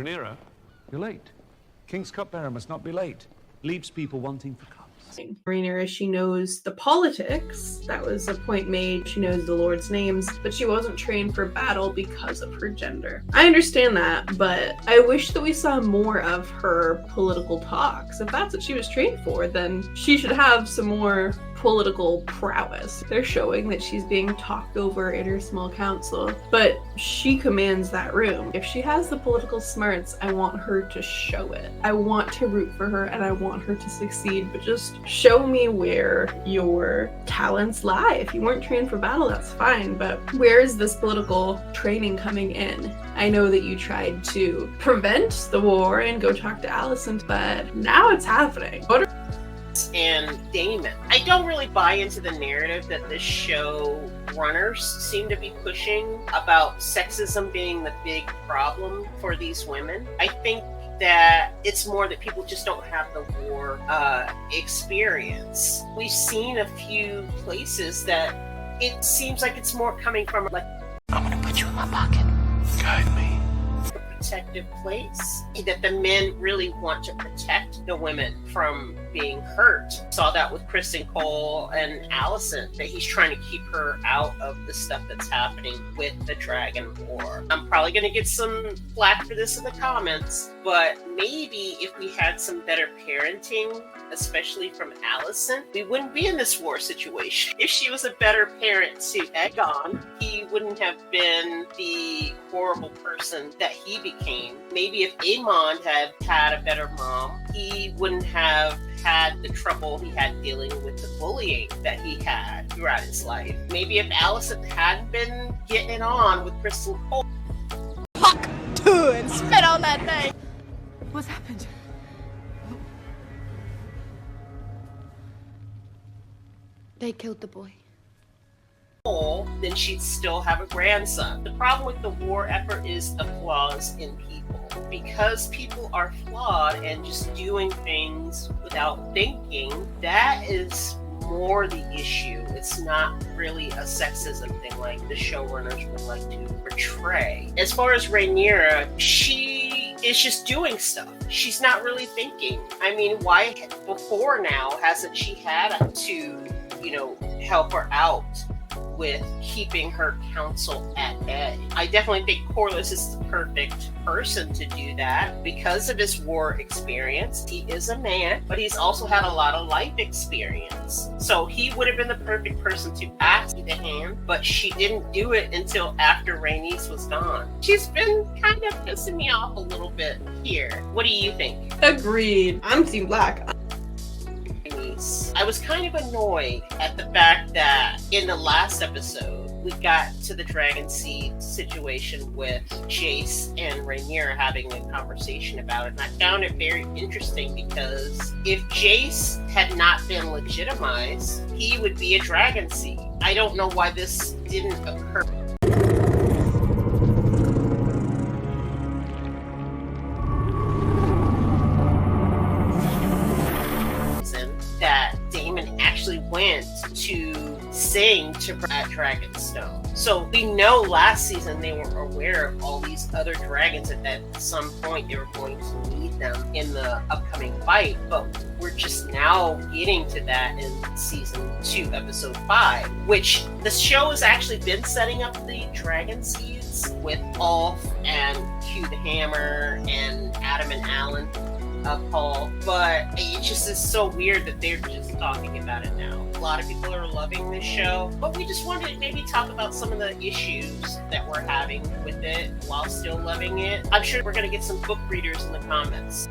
Rhaenyra, you're late. King's cupbearer must not be late. Leaves people wanting for cups. Rhaenyra, she knows the politics. That was a point made. She knows the lords' names, but she wasn't trained for battle because of her gender. I understand that, but I wish that we saw more of her political talks. If that's what she was trained for, then she should have some more political prowess. They're showing that she's being talked over in her small council, but she commands that room. If she has the political smarts, I want her to show it. I want to root for her and I want her to succeed, but just show me where your talents lie. If you weren't trained for battle, that's fine, but where is this political training coming in? I know that you tried to prevent the war and go talk to Alicent, but now it's happening. And Daemon. I don't really buy into the narrative that the show runners seem to be pushing about sexism being the big problem for these women. I think that it's more that people just don't have the war experience. We've seen a few places that it seems like it's more coming from like, I'm gonna put you in my pocket. Guide me. protective place, that the men really want to protect the women from being hurt. Saw that with Kristen Cole and Alicent, that he's trying to keep her out of the stuff that's happening with the Dragon War. I'm probably going to get some flack for this in the comments, but maybe if we had some better parenting, especially from Alicent, we wouldn't be in this war situation. If she was a better parent to Aegon, he wouldn't have been the horrible person that he became. Maybe if Aemond had had a better mom, he wouldn't have had the trouble he had dealing with the bullying that he had throughout his life. Maybe if Alicent hadn't been getting it on with Kristen Cole. Fuck to and spit on that thing. What's happened? They killed the boy. Then she'd still have a grandson. The problem with the war effort is the flaws in people. Because people are flawed and just doing things without thinking, that is more the issue. It's not really a sexism thing like the showrunners would like to portray. As far as Rhaenyra, she is just doing stuff. She's not really thinking. I mean, why before now hasn't she had to, help her out with keeping her council at bay? I definitely think Corlys is the perfect person to do that because of his war experience. He is a man, but he's also had a lot of life experience. So he would have been the perfect person to ask the hand, but she didn't do it until after Rhaenys was gone. She's been kind of pissing me off a little bit here. What do you think? Agreed. I'm Team Black. I was kind of annoyed at the fact that in the last episode, we got to the Dragon Seed situation with Jace and Rhaenyra having a conversation about it. And I found it very interesting because if Jace had not been legitimized, he would be a Dragon Seed. I don't know why this didn't occur. That Daemon actually went to sing to Dragonstone. So we know last season they were aware of all these other dragons and that at some point they were going to need them in the upcoming fight, but we're just now getting to that in season 2, episode 5, which the show has actually been setting up the dragon seeds with Ulf and Hugh the Hammer and Adam and Alan. Paul, but it just is so weird that they're just talking about it now. A lot of people are loving this show, but we just wanted to maybe talk about some of the issues that we're having with it while still loving it. I'm sure we're going to get some book readers in the comments.